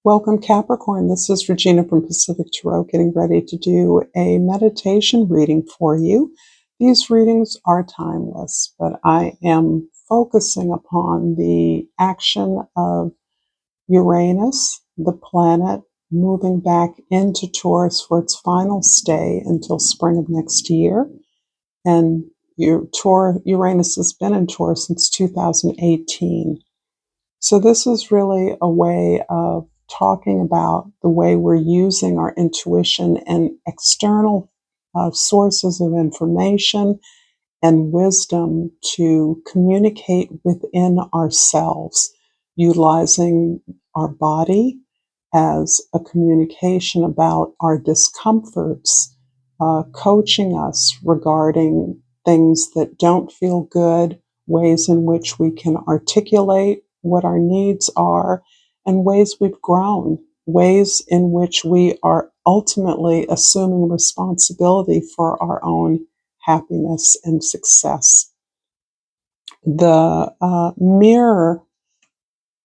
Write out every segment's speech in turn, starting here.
Welcome, Capricorn. This is Regina from Pacific Tarot, getting ready to do a meditation reading for you. These readings are timeless, but I am focusing upon the action of Uranus, the planet, moving back into Taurus for its final stay until spring of next year. And Uranus has been in Taurus since 2018. So this is really a way of talking about the way we're using our intuition and external sources of information and wisdom to communicate within ourselves, utilizing our body as a communication about our discomforts, coaching us regarding things that don't feel good, ways in which we can articulate what our needs are, and ways we've grown, ways in which we are ultimately assuming responsibility for our own happiness and success. The mirror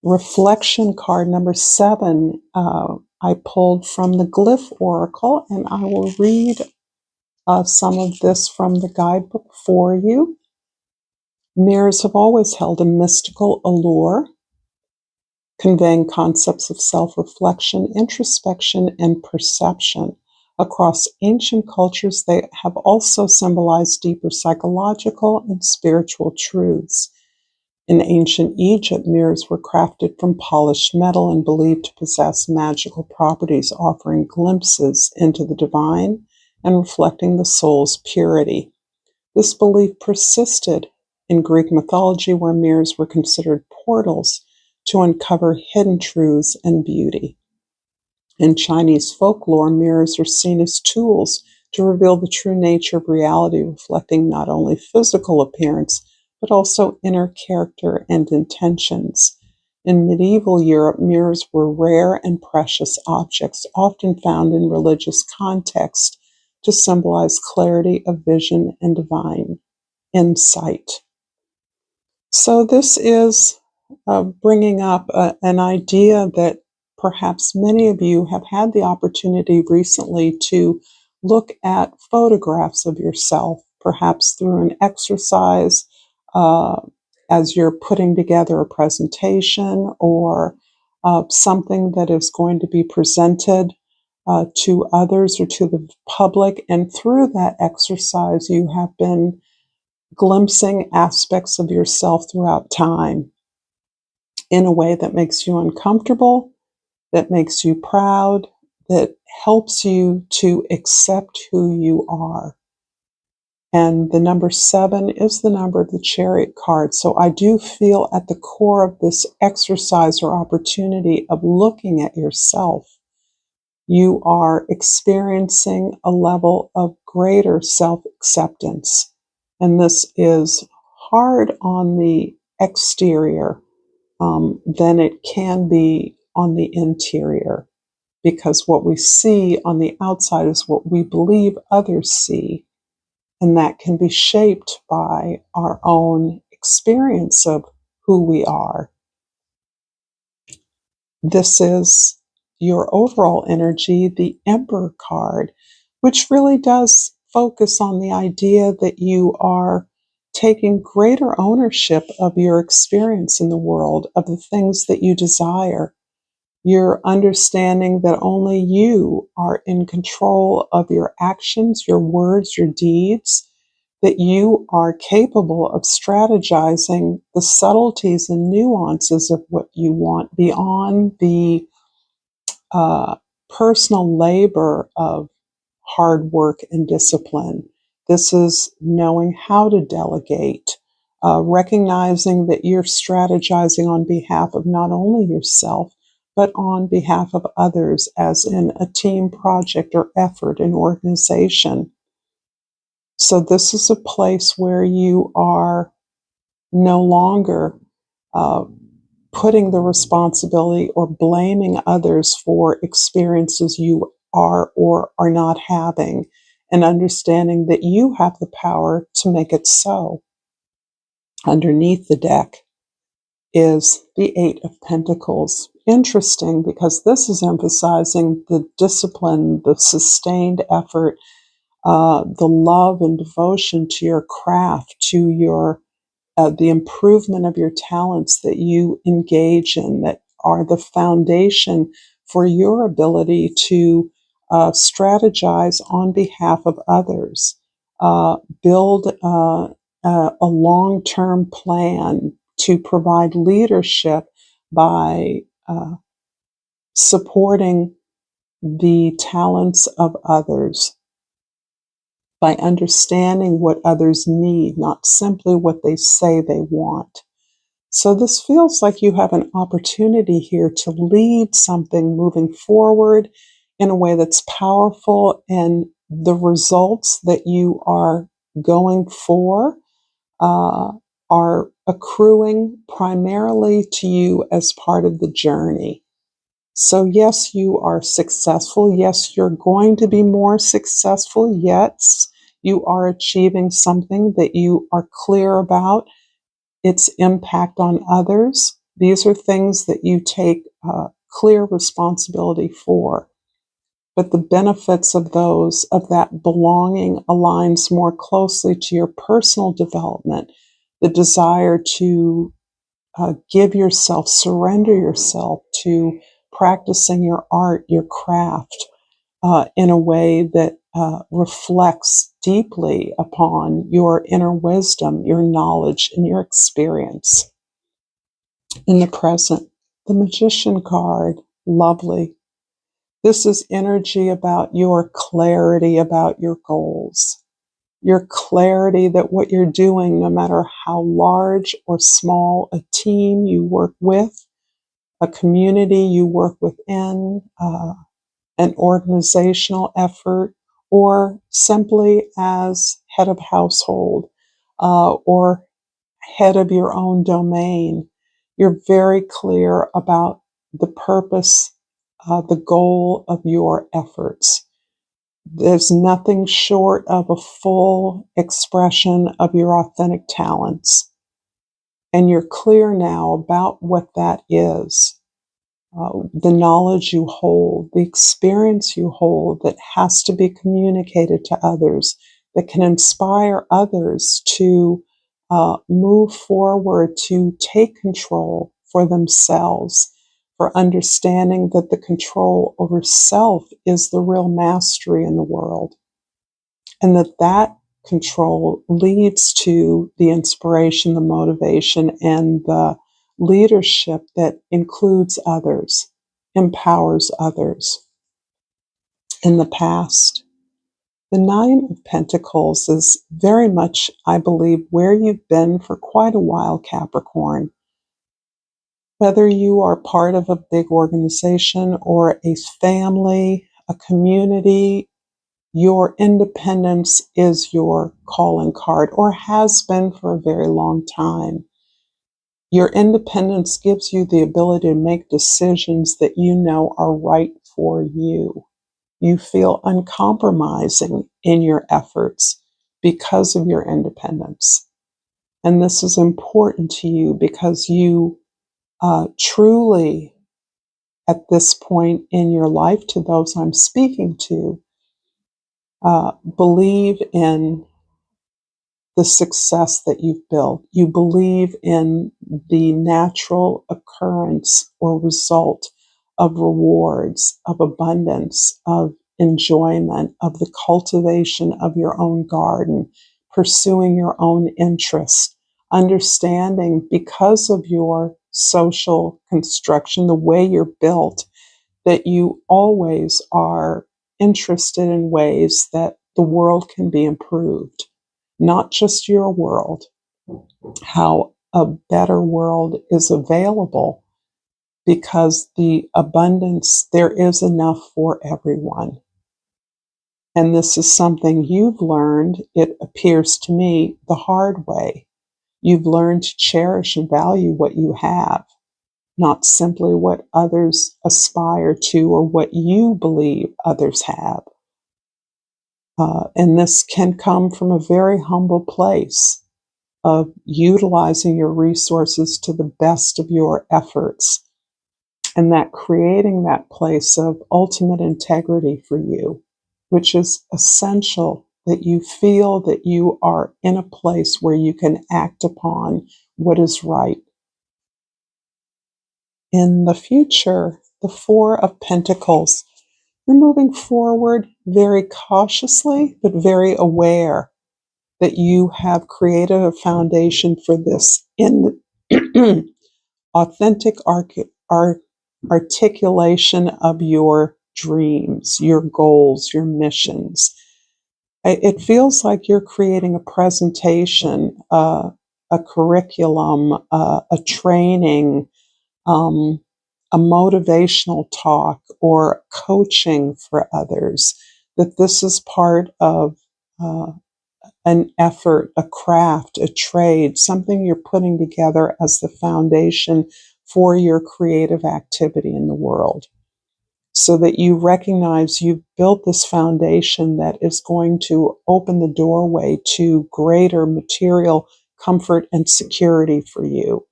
reflection card number 7, I pulled from the Glyph Oracle, and I will read some of this from the guidebook for you. Mirrors have always held a mystical allure, conveying concepts of self-reflection, introspection, and perception. Across ancient cultures, they have also symbolized deeper psychological and spiritual truths. In ancient Egypt, mirrors were crafted from polished metal and believed to possess magical properties, offering glimpses into the divine and reflecting the soul's purity. This belief persisted in Greek mythology, where mirrors were considered portals to uncover hidden truths and beauty. In Chinese folklore, mirrors are seen as tools to reveal the true nature of reality, reflecting not only physical appearance, but also inner character and intentions. In medieval Europe, mirrors were rare and precious objects, often found in religious context to symbolize clarity of vision and divine insight. So this is bringing up an idea that perhaps many of you have had the opportunity recently to look at photographs of yourself, perhaps through an exercise as you're putting together a presentation or something that is going to be presented to others or to the public. And through that exercise, you have been glimpsing aspects of yourself throughout time in a way that makes you uncomfortable, that makes you proud, that helps you to accept who you are. And the number 7 is the number of the Chariot card. So I do feel at the core of this exercise or opportunity of looking at yourself, you are experiencing a level of greater self-acceptance. And this is hard on the exterior than it can be on the interior, because what we see on the outside is what we believe others see, and that can be shaped by our own experience of who we are. This is your overall energy, the Emperor card, which really does focus on the idea that you are taking greater ownership of your experience in the world, of the things that you desire. You're understanding that only you are in control of your actions, your words, your deeds, that you are capable of strategizing the subtleties and nuances of what you want beyond the personal labor of hard work and discipline. This is knowing how to delegate, recognizing that you're strategizing on behalf of not only yourself, but on behalf of others, as in a team project or effort in organization. So this is a place where you are no longer putting the responsibility or blaming others for experiences you are or are not having, and understanding that you have the power to make it so. Underneath the deck is the 8 of Pentacles, interesting because this is emphasizing the discipline, the sustained effort, the love and devotion to your craft, to your the improvement of your talents that you engage in, that are the foundation for your ability to strategize on behalf of others, build a long-term plan to provide leadership by supporting the talents of others, by understanding what others need, not simply what they say they want. So this feels like you have an opportunity here to lead something moving forward in a way that's powerful, and the results that you are going for uh, are accruing primarily to you as part of the journey. So yes, you are successful. Yes, you're going to be more successful. Yes, you are achieving something that you are clear about its impact on others. These are things that you take clear responsibility for. But the benefits of that belonging aligns more closely to your personal development, the desire to give yourself, surrender yourself to practicing your art, your craft, in a way that reflects deeply upon your inner wisdom, your knowledge, and your experience. In the present, the Magician card, lovely. This is energy about your clarity about your goals, your clarity that what you're doing, no matter how large or small a team you work with, a community you work within, an organizational effort, or simply as head of household or head of your own domain, you're very clear about the purpose, the goal of your efforts. There's nothing short of a full expression of your authentic talents. And you're clear now about what that is. The knowledge you hold, the experience you hold that has to be communicated to others, that can inspire others to move forward, to take control for themselves, for understanding that the control over self is the real mastery in the world, and that control leads to the inspiration, the motivation, and the leadership that includes others, empowers others. In the past, the Nine of Pentacles is very much, I believe, where you've been for quite a while, Capricorn. Whether you are part of a big organization or a family, a community, your independence is your calling card, or has been for a very long time. Your independence gives you the ability to make decisions that you know are right for you. You feel uncompromising in your efforts because of your independence. And this is important to you because you truly, at this point in your life, to those I'm speaking to, believe in the success that you've built. You believe in the natural occurrence or result of rewards, of abundance, of enjoyment, of the cultivation of your own garden, pursuing your own interests, understanding because of your social construction, the way you're built, that you always are interested in ways that the world can be improved, not just your world, how a better world is available because the abundance, there is enough for everyone. And this is something you've learned, it appears to me, the hard way. You've learned to cherish and value what you have, not simply what others aspire to or what you believe others have. And this can come from a very humble place of utilizing your resources to the best of your efforts and that creating that place of ultimate integrity for you, which is essential, that you feel that you are in a place where you can act upon what is right. In the future, the Four of Pentacles, you're moving forward very cautiously, but very aware that you have created a foundation for this in authentic articulation of your dreams, your goals, your missions. It feels like you're creating a presentation, a curriculum, a training, um, a motivational talk, or coaching for others. That this is part of an effort, a craft, a trade, something you're putting together as the foundation for your creative activity in the world. So that you recognize you've built this foundation that is going to open the doorway to greater material comfort and security for you.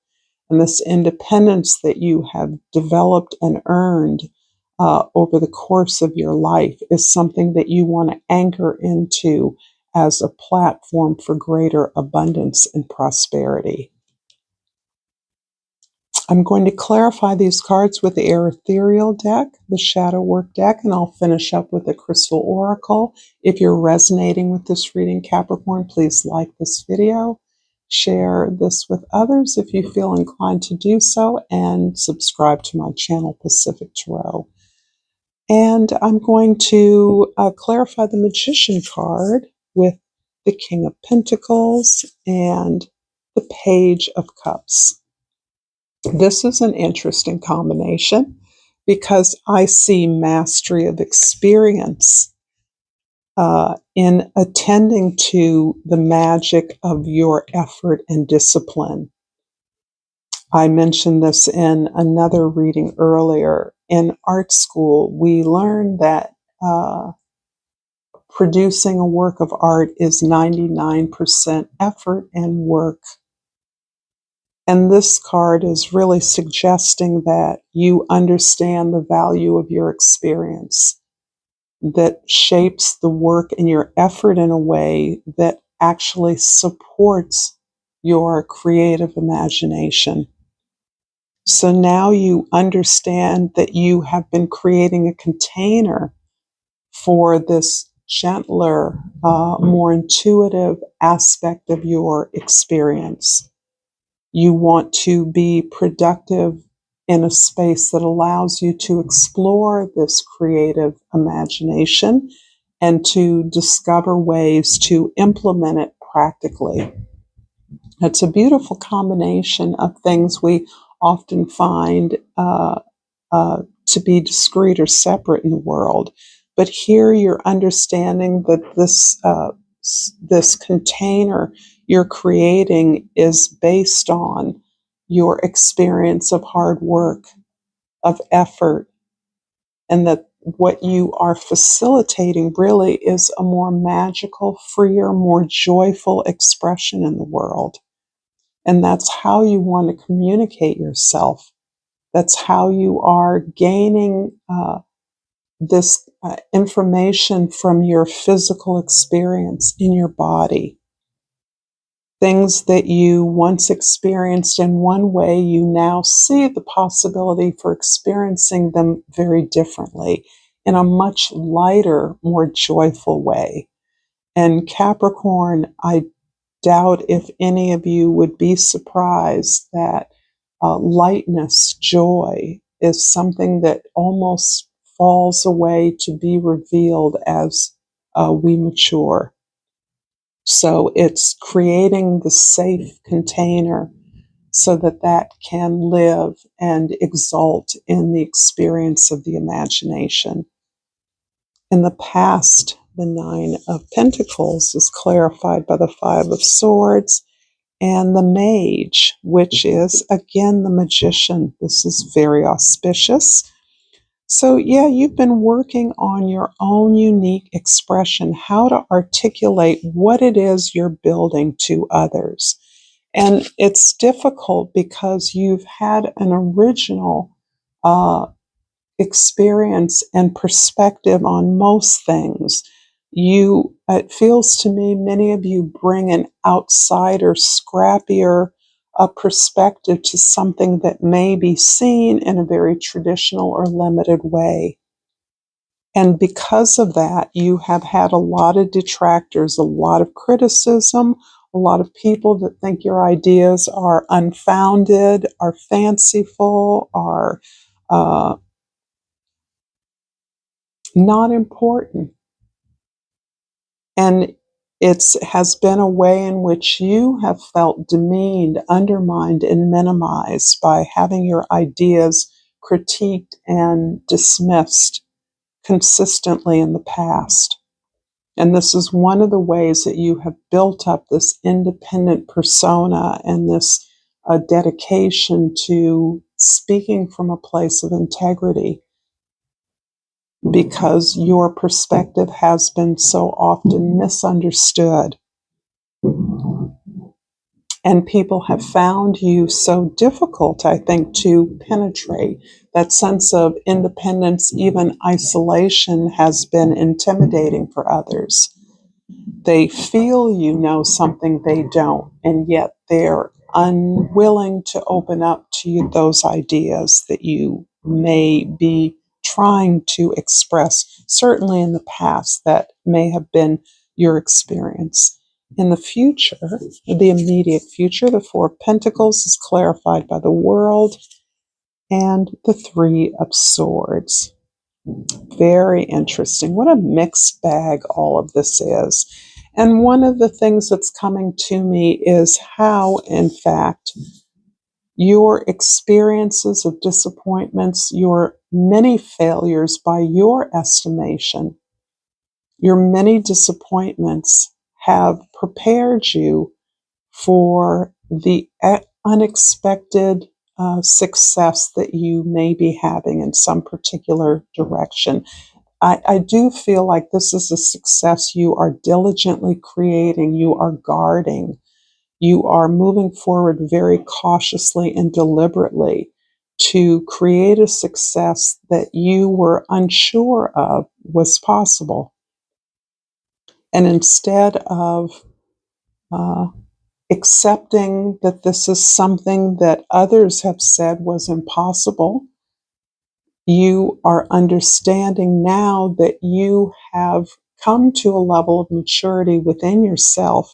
And this independence that you have developed and earned over the course of your life is something that you want to anchor into as a platform for greater abundance and prosperity. I'm going to clarify these cards with the ethereal deck, the shadow work deck, and I'll finish up with the crystal oracle. If you're resonating with this reading, Capricorn, please like this video, share this with others if you feel inclined to do so, and subscribe to my channel, Pacific Tarot. And I'm going to clarify the Magician card with the King of Pentacles and the Page of Cups. This is an interesting combination because I see mastery of experience in attending to the magic of your effort and discipline. I mentioned this in another reading earlier. In art school, we learned that producing a work of art is 99% effort and work. And this card is really suggesting that you understand the value of your experience that shapes the work and your effort in a way that actually supports your creative imagination. So now you understand that you have been creating a container for this gentler, more intuitive aspect of your experience. You want to be productive in a space that allows you to explore this creative imagination and to discover ways to implement it practically. It's a beautiful combination of things we often find to be discrete or separate in the world. But here you're understanding that this container you're creating is based on your experience of hard work, of effort, and that what you are facilitating really is a more magical, freer, more joyful expression in the world. And that's how you want to communicate yourself. That's how you are gaining this information from your physical experience in your body. Things that you once experienced in one way, you now see the possibility for experiencing them very differently in a much lighter, more joyful way. And Capricorn, I doubt if any of you would be surprised that lightness, joy, is something that almost falls away to be revealed as we mature. So it's creating the safe container so that that can live and exult in the experience of the imagination. In the past, the Nine of Pentacles is clarified by the Five of Swords and the Mage, which is, again, the Magician. This is very auspicious. So, yeah, you've been working on your own unique expression, how to articulate what it is you're building to others. And it's difficult because you've had an original uh, experience and perspective on most things. It feels to me, many of you bring an outsider, scrappier perspective to something that may be seen in a very traditional or limited way. And because of that, you have had a lot of detractors, a lot of criticism, a lot of people that think your ideas are unfounded, are fanciful, are not important. And it has been a way in which you have felt demeaned, undermined, and minimized by having your ideas critiqued and dismissed consistently in the past. And this is one of the ways that you have built up this independent persona and this dedication to speaking from a place of integrity, because your perspective has been so often misunderstood. And people have found you so difficult, I think, to penetrate. That sense of independence, even isolation, has been intimidating for others. They feel you know something they don't, and yet they're unwilling to open up to you those ideas that you may be trying to express. Certainly in the past, that may have been your experience. In the future, the immediate future, the Four of Pentacles is clarified by the World and the Three of Swords. Very interesting. What a mixed bag all of this is. And one of the things that's coming to me is how, in fact, your experiences of disappointments, your many failures by your estimation, your many disappointments have prepared you for the unexpected success that you may be having in some particular direction. I do feel like this is a success you are diligently creating, you are guarding, you are moving forward very cautiously and deliberately to create a success that you were unsure of was possible. And instead of uh, accepting that this is something that others have said was impossible, you are understanding now that you have come to a level of maturity within yourself,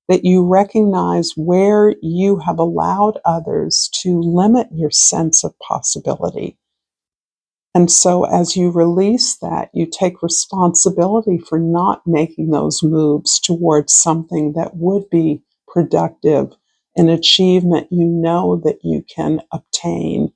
that you recognize where you have allowed others to limit your sense of possibility. And so as you release that, you take responsibility for not making those moves towards something that would be productive, an achievement you know that you can obtain.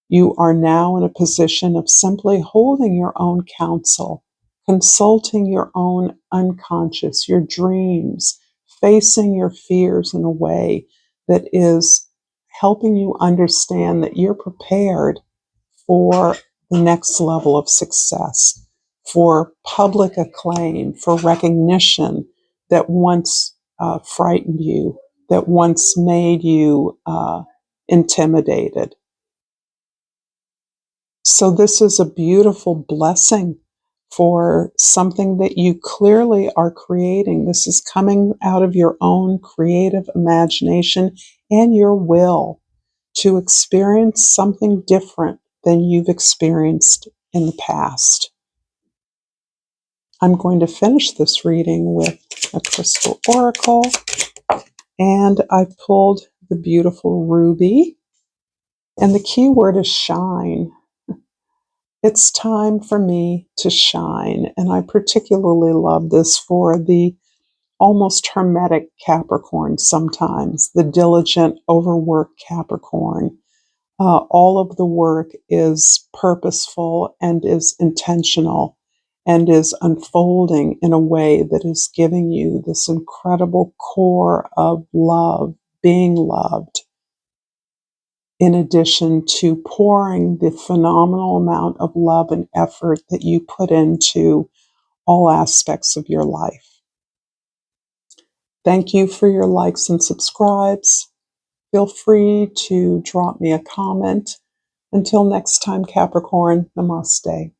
You are now in a position of simply holding your own counsel, consulting your own unconscious, your dreams, facing your fears in a way that is helping you understand that you're prepared for the next level of success, for public acclaim, for recognition that once frightened you, that once made you intimidated. So this is a beautiful blessing for something that you clearly are creating. This is coming out of your own creative imagination and your will to experience something different than you've experienced in the past. I'm going to finish this reading with a crystal oracle, and I've pulled the beautiful ruby, and the key word is shine. It's time for me to shine. And I particularly love this for the almost hermetic Capricorn sometimes, the diligent, overworked Capricorn. All of the work is purposeful and is intentional and is unfolding in a way that is giving you this incredible core of love, being loved, in addition to pouring the phenomenal amount of love and effort that you put into all aspects of your life. Thank you for your likes and subscribes. Feel free to drop me a comment Until next time, Capricorn, namaste.